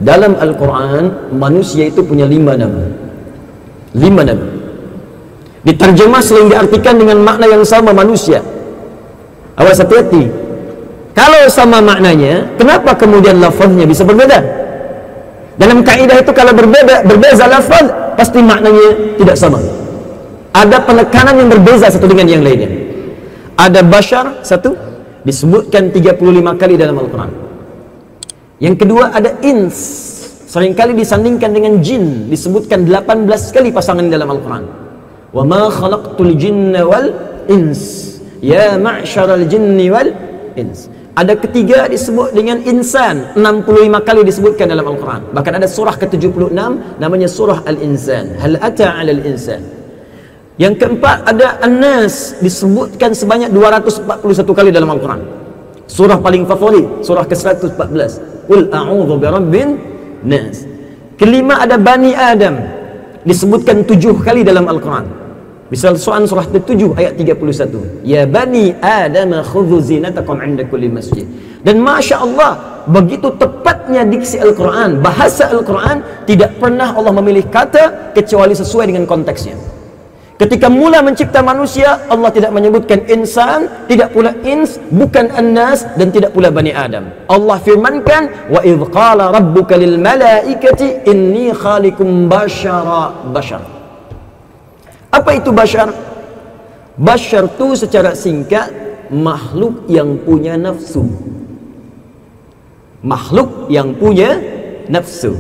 Dalam Al-Quran, manusia itu punya 5 nama. 5 nama. Diterjemah sering diartikan dengan makna yang sama, manusia. Awas hati-hati. Kalau sama maknanya, kenapa kemudian lafaznya bisa berbeda? Dalam kaidah itu kalau berbeza lafaz, pasti maknanya tidak sama. Ada penekanan yang berbeza satu dengan yang lainnya. Ada bashar, satu, disebutkan 35 kali dalam Al-Quran. Yang kedua ada ins, seringkali disandingkan dengan jin, disebutkan 18 kali pasangan dalam Al-Quran. Wa ma khalaqtul jinna wal ins ya ma'syaral jinni wal ins. Ada ketiga disebut dengan insan, 65 kali disebutkan dalam Al-Quran. Bahkan ada surah ke-76 namanya surah Al-Insan, hal ata 'alal insan. Yang keempat ada An-Nas, disebutkan sebanyak 241 kali dalam Al-Quran. Surah paling favorit, surah ke-114, Qul a'udzu birabbin nas. Kelima ada Bani Adam, disebutkan 7 kali dalam Al-Quran. Misal surah ke-7 ayat 31, Ya Bani Adam khudhu zinatakum 'inda kulli masjid. Dan Masya Allah, begitu tepatnya diksi Al-Quran, bahasa Al-Quran, tidak pernah Allah memilih kata kecuali sesuai dengan konteksnya. Ketika mula mencipta manusia, Allah tidak menyebutkan insan, tidak pula ins, bukan an-nas, dan tidak pula Bani Adam. Allah firmankan, wa idh qala rabbuka lil malaikati inni khaliqum bashar. Apa itu bashar? Bashar itu secara singkat makhluk yang punya nafsu. Makhluk yang punya nafsu.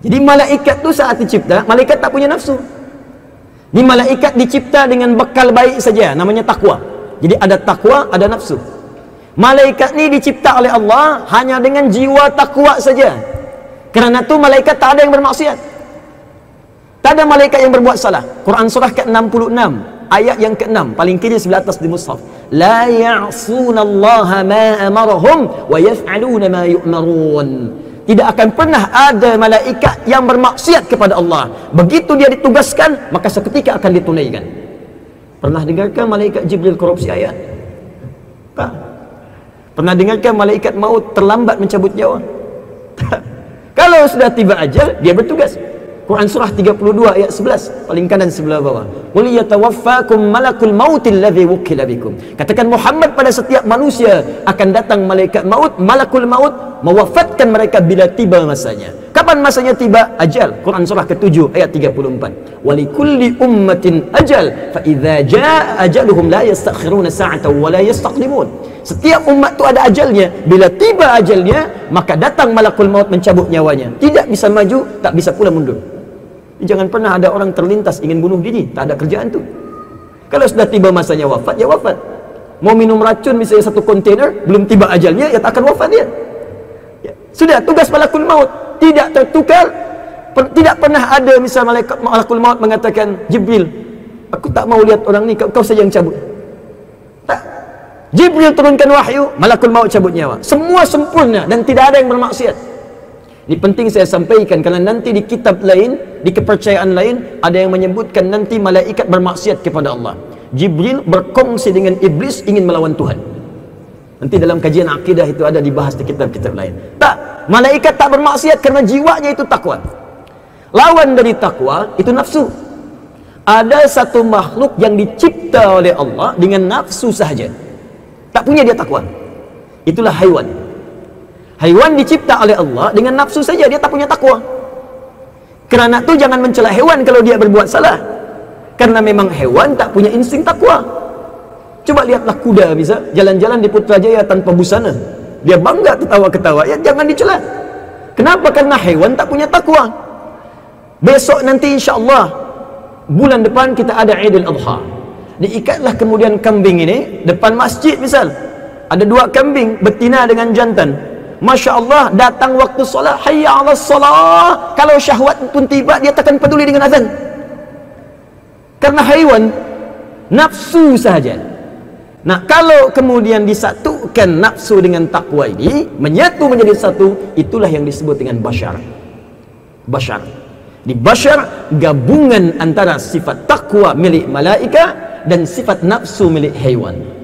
Jadi malaikat itu saat dicipta, malaikat tak punya nafsu. Ini malaikat dicipta dengan bekal baik saja, namanya takwa. Jadi ada takwa, ada nafsu. Malaikat ni dicipta oleh Allah hanya dengan jiwa takwa saja. Kerana tu malaikat tak ada yang bermaksiat. Tak ada malaikat yang berbuat salah. Quran surah ke-66 ayat yang ke-6, paling kiri sebelah atas di mushaf. La ya'sunallaha ma amarahum wa yaf'aluna ma yu'marun. Tidak akan pernah ada malaikat yang bermaksiat kepada Allah. Begitu dia ditugaskan, maka seketika akan ditunaikan. Pernah dengarkan malaikat Jibril korupsi ayat? Tak. Pernah dengarkan malaikat maut terlambat mencabut nyawa? Tak. Kalau sudah tiba ajal, dia bertugas. Quran surah 32 ayat 11, paling kanan sebelah bawah. Qul yatawaffakum malakul mautil ladzi wukila bikum. Katakan Muhammad, pada setiap manusia akan datang malaikat maut, malakul maut, mewafatkan mereka bila tiba masanya. Kapan masanya tiba? Ajal. Quran surah ke-7 ayat 34. Walikulli ummatin ajal, fa idza jaa ajaluhum la yastakhiruna sa'atan wa la yastaqdimun. Setiap umat itu ada ajalnya. Bila tiba ajalnya, maka datang malakul maut mencabut nyawanya. Tidak bisa maju, tak bisa pula mundur. Jangan pernah ada orang terlintas ingin bunuh diri, tak ada kerjaan tu. Kalau sudah tiba masanya wafat, ya wafat. Mau minum racun misalnya 1 kontainer, belum tiba ajalnya, ya tak akan wafat dia. Ya. Sudah tugas malakul maut, tidak tertukar. Tidak pernah ada misal malakul maut mengatakan, Jibril, aku tak mau lihat orang ni, kau saja yang cabut. Tak. Jibril turunkan wahyu, malakul maut cabut nyawa. Semua sempurna dan tidak ada yang bermaksiat. Ini penting saya sampaikan, kerana nanti di kitab lain, di kepercayaan lain, ada yang menyebutkan nanti malaikat bermaksiat kepada Allah. Jibril berkongsi dengan iblis ingin melawan Tuhan. Nanti dalam kajian akidah itu ada dibahas di kitab-kitab lain. Tak, malaikat tak bermaksiat kerana jiwanya itu takwa. Lawan dari takwa itu nafsu. Ada satu makhluk yang dicipta oleh Allah dengan nafsu sahaja, tak punya dia takwa. Itulah haiwan. Haiwan dicipta oleh Allah dengan nafsu saja, dia tak punya takwa. Kerana tu jangan mencela hewan kalau dia berbuat salah. Karena memang hewan tak punya insting takwa. Coba lihatlah kuda bisa jalan-jalan di Putrajaya tanpa busana. Dia bangga ketawa-ketawa, ya jangan dicela. Kenapa? Karena hewan tak punya takwa. Besok nanti insya-Allah bulan depan kita ada Idul Adha. Diikatlah kemudian kambing ini depan masjid misal. Ada 2 kambing betina dengan jantan. Masya Allah, datang waktu solat, hayya ala salah, kalau syahwat pun tiba, dia takkan peduli dengan azan. Karena haiwan nafsu sahaja. Nah, kalau kemudian disatukan nafsu dengan takwa ini, menyatu menjadi satu, itulah yang disebut dengan bashar. Bashar. Di bashar, gabungan antara sifat takwa milik malaikat dan sifat nafsu milik haiwan.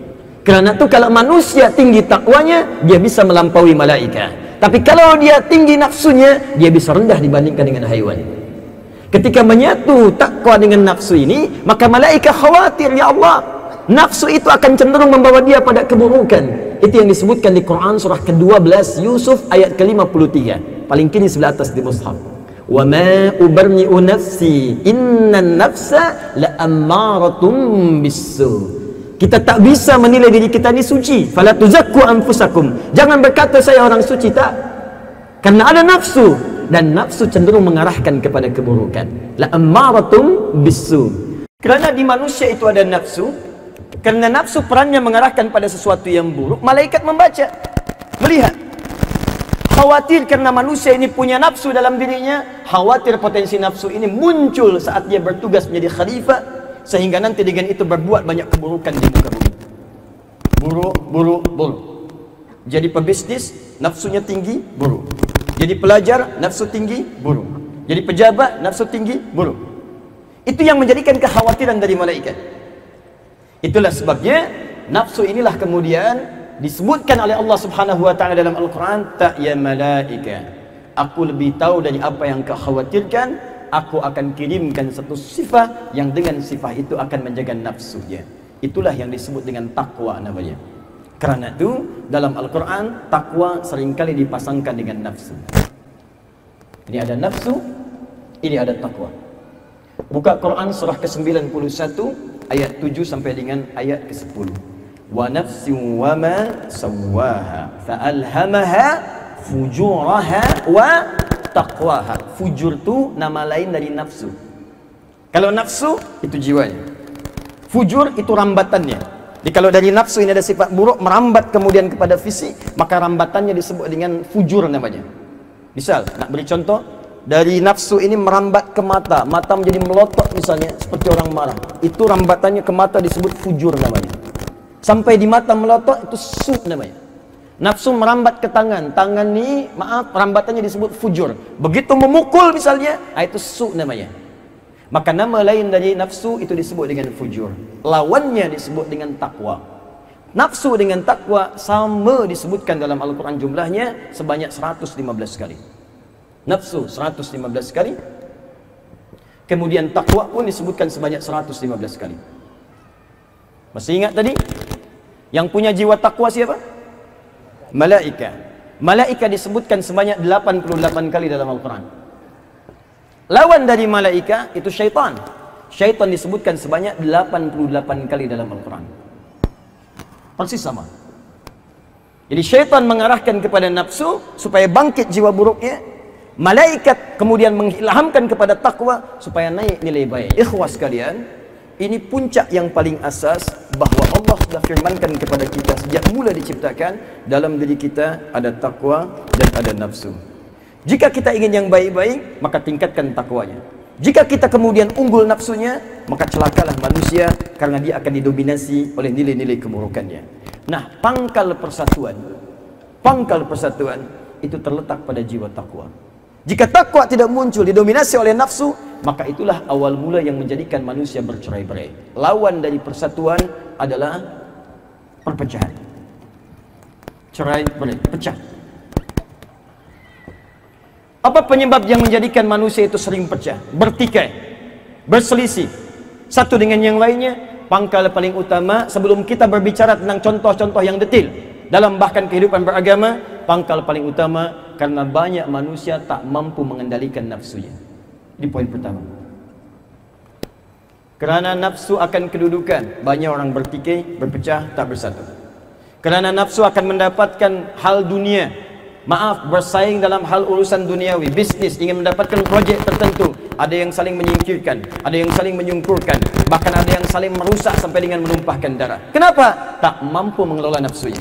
Kerana itu kalau manusia tinggi takwanya, dia bisa melampaui malaikat. Tapi kalau dia tinggi nafsunya, dia bisa rendah dibandingkan dengan haiwan. Ketika menyatu takwa dengan nafsu ini, maka malaikat khawatir, ya Allah, nafsu itu akan cenderung membawa dia pada keburukan. Itu yang disebutkan di Quran surah ke-12 Yusuf ayat ke-53, paling kiri sebelah atas di mushaf. Wa ma ubarni'u nafsi innan nafsa la'ammaratun bisu. Kita tak bisa menilai diri kita ni suci. Fala tuzakku anfusakum. Jangan berkata saya orang suci, tak. Karena ada nafsu, dan nafsu cenderung mengarahkan kepada keburukan. La ammaratum bisu. Kerana di manusia itu ada nafsu, karena nafsu perannya mengarahkan pada sesuatu yang buruk, malaikat membaca, melihat. Khawatir karena manusia ini punya nafsu dalam dirinya, khawatir potensi nafsu ini muncul saat dia bertugas menjadi khalifah, sehingga nanti dengan itu berbuat banyak keburukan di muka bumi. Buruk. Jadi pebisnis, nafsunya tinggi, buruk. Jadi pelajar, nafsu tinggi, buruk. Jadi pejabat, nafsu tinggi, buruk. Itu yang menjadikan kekhawatiran dari malaikat. Itulah sebabnya nafsu inilah kemudian disebutkan oleh Allah Subhanahu wa taala dalam Al-Qur'an, tak ya malaika, aku lebih tahu dari apa yang kau khawatirkan. Aku akan kirimkan satu sifat yang dengan sifat itu akan menjaga nafsunya. Itulah yang disebut dengan takwa namanya. Kerana itu dalam Al-Quran takwa seringkali dipasangkan dengan nafsu. Ini ada nafsu, ini ada takwa. Buka Quran surah ke-91 ayat 7 sampai dengan ayat ke-10. Wa nafsin wa ma sawwaha fa'alhamaha fujuraha wa taqwaha. Fujur tu nama lain dari nafsu. Kalau nafsu itu jiwanya, fujur itu rambatannya. Jadi kalau dari nafsu ini ada sifat buruk merambat kemudian kepada fisik, maka rambatannya disebut dengan fujur namanya. Misal nak beri contoh, dari nafsu ini merambat ke mata, mata menjadi melotot misalnya seperti orang marah, itu rambatannya ke mata disebut fujur namanya. Sampai di mata melotot itu su namanya. Nafsu merambat ke tangan, tangan ni rambatannya disebut fujur. Begitu memukul misalnya, itu su namanya. Maka nama lain dari nafsu itu disebut dengan fujur. Lawannya disebut dengan takwa. Nafsu dengan takwa sama disebutkan dalam Al-Quran, jumlahnya sebanyak 115 kali. Nafsu 115 kali. Kemudian takwa pun disebutkan sebanyak 115 kali. Masih ingat tadi? Yang punya jiwa takwa siapa? Malaikat. Malaikat disebutkan sebanyak 88 kali dalam Al-Quran. Lawan dari malaikat itu syaitan. Syaitan disebutkan sebanyak 88 kali dalam Al-Quran. Persis sama. Jadi syaitan mengarahkan kepada nafsu supaya bangkit jiwa buruknya. Malaikat kemudian mengilhamkan kepada takwa supaya naik nilai baik. Ikhwas sekalian, ini puncak yang paling asas bahawa Allah sudah firmankan kepada kita sejak mula diciptakan, dalam diri kita ada takwa dan ada nafsu. Jika kita ingin yang baik-baik, maka tingkatkan takwanya. Jika kita kemudian unggul nafsunya, maka celakalah manusia karena dia akan didominasi oleh nilai-nilai keburukannya. Nah, pangkal persatuan itu terletak pada jiwa takwa. Jika takwa tidak muncul, didominasi oleh nafsu, maka itulah awal mula yang menjadikan manusia bercerai-berai. Lawan dari persatuan adalah perpecahan. Cerai-berai, pecah. Apa penyebab yang menjadikan manusia itu sering pecah, bertikai, berselisih satu dengan yang lainnya? Pangkal paling utama sebelum kita berbicara tentang contoh-contoh yang detail dalam bahkan kehidupan beragama, pangkal paling utama karena banyak manusia tak mampu mengendalikan nafsunya. Di poin pertama. Kerana nafsu akan kedudukan, banyak orang bertikai, berpecah, tak bersatu. Kerana nafsu akan mendapatkan hal dunia, bersaing dalam hal urusan duniawi, bisnis, ingin mendapatkan projek tertentu, ada yang saling menyingkirkan, ada yang saling menyungkurkan, bahkan ada yang saling merusak sampai dengan menumpahkan darah. Kenapa? Tak mampu mengelola nafsunya.